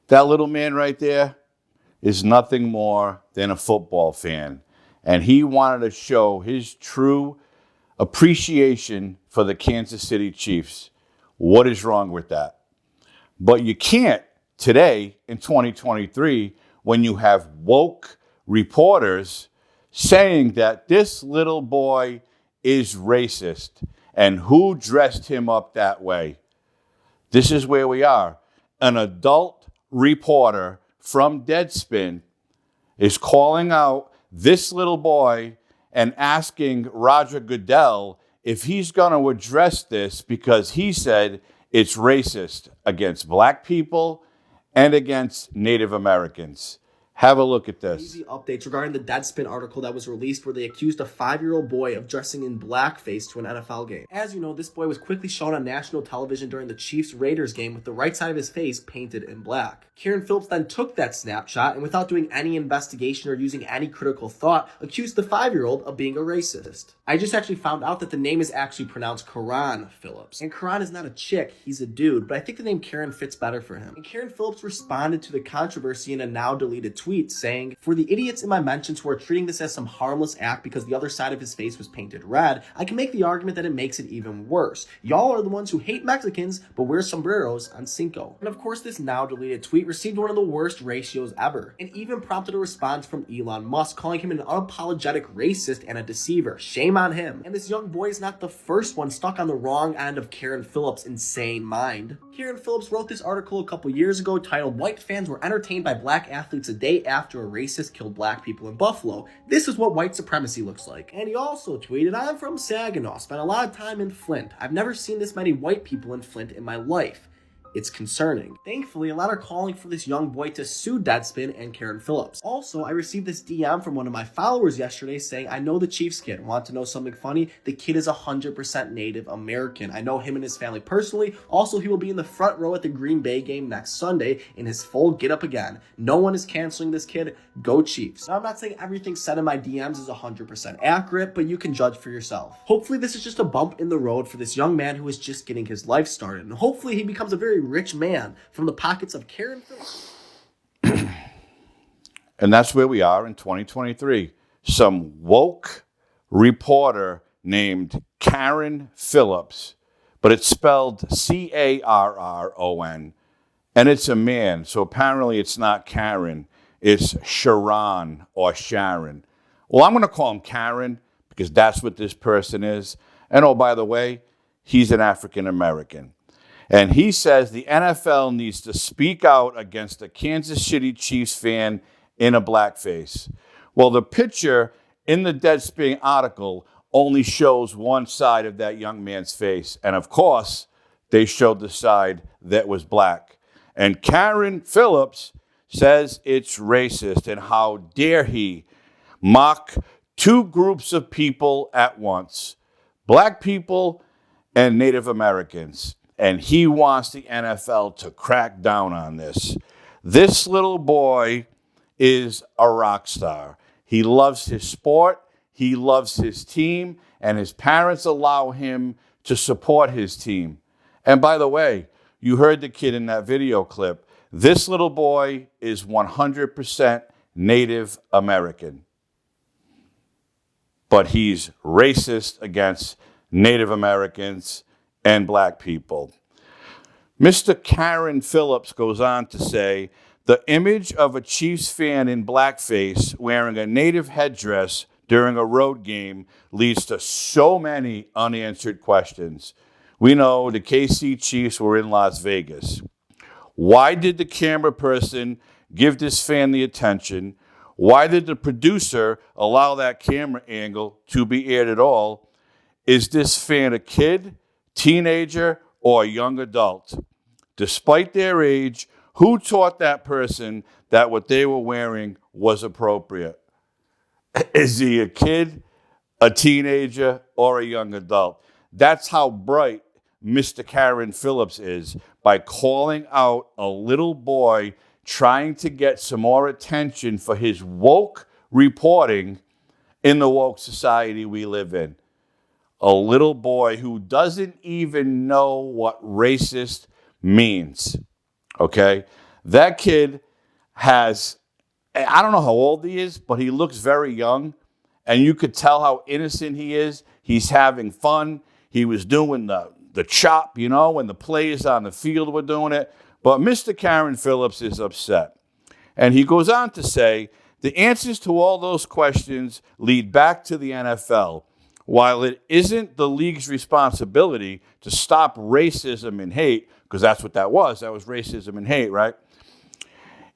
That little man right there is nothing more than a football fan. And he wanted to show his true appreciation for the Kansas City Chiefs. What is wrong with that? But you can't today in 2023 when you have woke reporters saying that this little boy is racist and who dressed him up that way. This is where we are. An adult reporter from Deadspin is calling out this little boy and asking Roger Goodell if he's going to address this because he said it's racist against black people and against Native Americans. Have a look at this. Easy updates regarding the Deadspin article that was released where they accused a 5-year-old boy of dressing in blackface to an NFL game. As you know, this boy was quickly shown on national television during the Chiefs-Raiders game with the right side of his face painted in black. Kieran Phillips then took that snapshot and without doing any investigation or using any critical thought, accused the 5-year-old of being a racist. I just actually found out that the name is actually pronounced Kieran Phillips. And Kieran is not a chick, he's a dude, but I think the name Kieran fits better for him. And Kieran Phillips responded to the controversy in a now deleted tweet saying, "For the idiots in my mentions who are treating this as some harmless act because the other side of his face was painted red, I can make the argument that it makes it even worse. Y'all are the ones who hate Mexicans but wear sombreros on Cinco." And of course, this now deleted tweet received one of the worst ratios ever, and even prompted a response from Elon Musk calling him an unapologetic racist and a deceiver. Shame on him. And this young boy is not the first one stuck on the wrong end of Kieran Phillips' insane mind. Kieran Phillips wrote this article a couple years ago titled "White Fans Were Entertained by Black Athletes a Day After a Racist Killed Black People in Buffalo. This is what white supremacy looks like." And he also tweeted, "I'm from Saginaw, spent a lot of time in Flint. I've never seen this many white people in Flint in my life. It's concerning." Thankfully, a lot are calling for this young boy to sue Deadspin and Kieran Phillips. Also, I received this DM from one of my followers yesterday saying, "I know the Chiefs kid. Want to know something funny? The kid is 100% Native American. I know him and his family personally. Also, he will be in the front row at the Green Bay game next Sunday in his full get-up again. No one is canceling this kid. Go Chiefs." Now, I'm not saying everything said in my DMs is 100% accurate, but you can judge for yourself. Hopefully, this is just a bump in the road for this young man who is just getting his life started, and hopefully he becomes a very rich man from the pockets of Kieran Phillips. And that's where we are in 2023. Some woke reporter named Karen Phillips, but it's spelled Carron, and it's a man. So apparently it's not Karen, it's Sharon or Sharon. Well, I'm going to call him Karen because that's what this person is. And oh, by the way, he's an African American. And he says the NFL needs to speak out against a Kansas City Chiefs fan in a blackface. Well, the picture in the Deadspin article only shows one side of that young man's face. And of course, they showed the side that was black. And Karen Phillips says it's racist and how dare he mock two groups of people at once, black people and Native Americans. And he wants the NFL to crack down on this. This little boy is a rock star. He loves his sport, he loves his team, and his parents allow him to support his team. And by the way, you heard the kid in that video clip. This little boy is 100% Native American. But he's racist against Native Americans and black people. Mr. Karen Phillips goes on to say, the image of a Chiefs fan in blackface wearing a native headdress during a road game leads to so many unanswered questions. We know the KC Chiefs were in Las Vegas. Why did the camera person give this fan the attention? Why did the producer allow that camera angle to be aired at all? Is this fan a kid, teenager, or a young adult? Despite their age, who taught that person that what they were wearing was appropriate? Is he a kid, a teenager, or a young adult? That's how bright Mr. Karen Phillips is by calling out a little boy trying to get some more attention for his woke reporting in the woke society we live in. A little boy who doesn't even know what racist means, okay? That kid has, I don't know how old he is, but he looks very young. And you could tell how innocent he is. He's having fun. He was doing the chop, when the players on the field were doing it. But Mr. Karen Phillips is upset. And he goes on to say, the answers to all those questions lead back to the NFL. While it isn't the league's responsibility to stop racism and hate, because that's what that was racism and hate, right?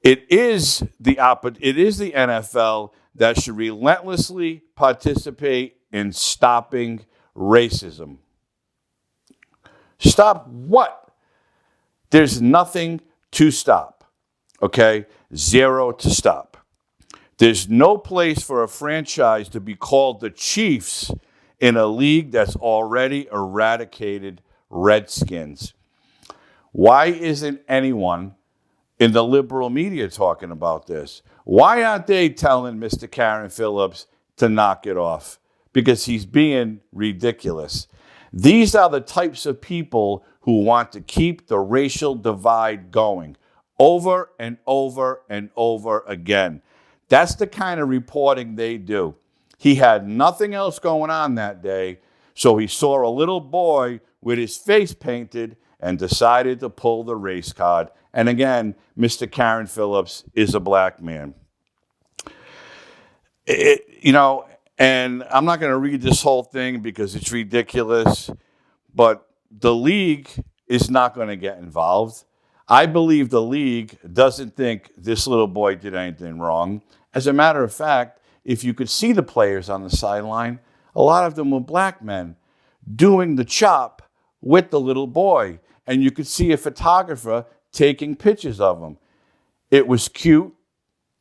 It is the NFL that should relentlessly participate in stopping racism. Stop what? There's nothing to stop, okay? Zero to stop. There's no place for a franchise to be called the Chiefs in a league that's already eradicated Redskins. Why isn't anyone in the liberal media talking about this? Why aren't they telling Mr. Karen Phillips to knock it off? Because he's being ridiculous. These are the types of people who want to keep the racial divide going over and over and over again. That's the kind of reporting they do. He had nothing else going on that day, so he saw a little boy with his face painted and decided to pull the race card. And again, Mr. Karen Phillips is a black man. And I'm not going to read this whole thing because it's ridiculous, but the league is not going to get involved. I believe the league doesn't think this little boy did anything wrong. As a matter of fact, if you could see the players on the sideline, a lot of them were black men doing the chop with the little boy. And you could see a photographer taking pictures of him. It was cute,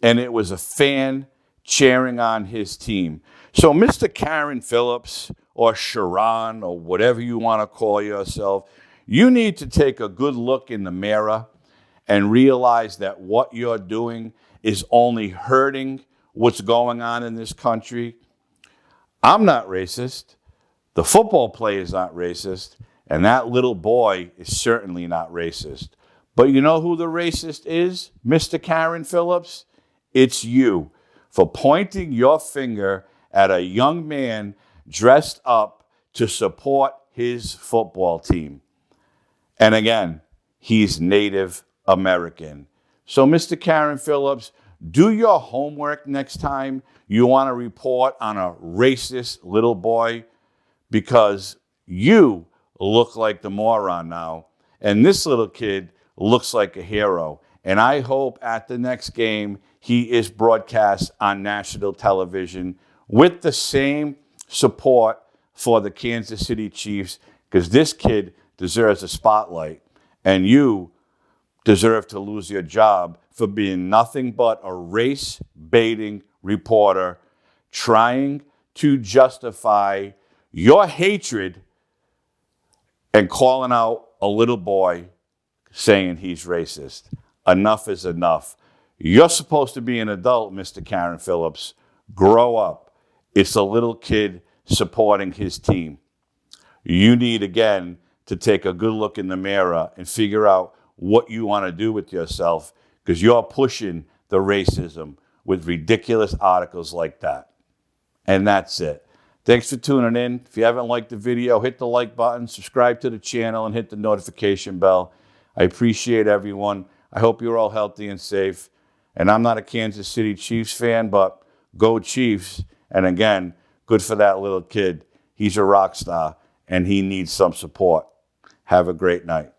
and it was a fan cheering on his team. So Mr. Karen Phillips or Sharon or whatever you want to call yourself, you need to take a good look in the mirror and realize that what you're doing is only hurting what's going on in this country. I'm not racist. The football players aren't racist. And that little boy is certainly not racist. But you know who the racist is, Mr. Karen Phillips? It's you, for pointing your finger at a young man dressed up to support his football team. And again, he's Native American. So, Mr. Karen Phillips, do your homework next time you want to report on a racist little boy, because you look like the moron now, and this little kid looks like a hero. And I hope at the next game he is broadcast on national television with the same support for the Kansas City Chiefs, because this kid deserves a spotlight, and you deserve to lose your job for being nothing but a race-baiting reporter trying to justify your hatred and calling out a little boy saying he's racist. Enough is enough. You're supposed to be an adult, Mr. Karen Phillips. Grow up. It's a little kid supporting his team. You need, again, to take a good look in the mirror and figure out what you want to do with yourself, because you're pushing the racism with ridiculous articles like that. And that's it. Thanks for tuning in. If you haven't liked the video, hit the like button, subscribe to the channel, and hit the notification bell. I appreciate everyone. I hope you're all healthy and safe. And I'm not a Kansas City Chiefs fan, but go Chiefs. And again, good for that little kid. He's a rock star, and he needs some support. Have a great night.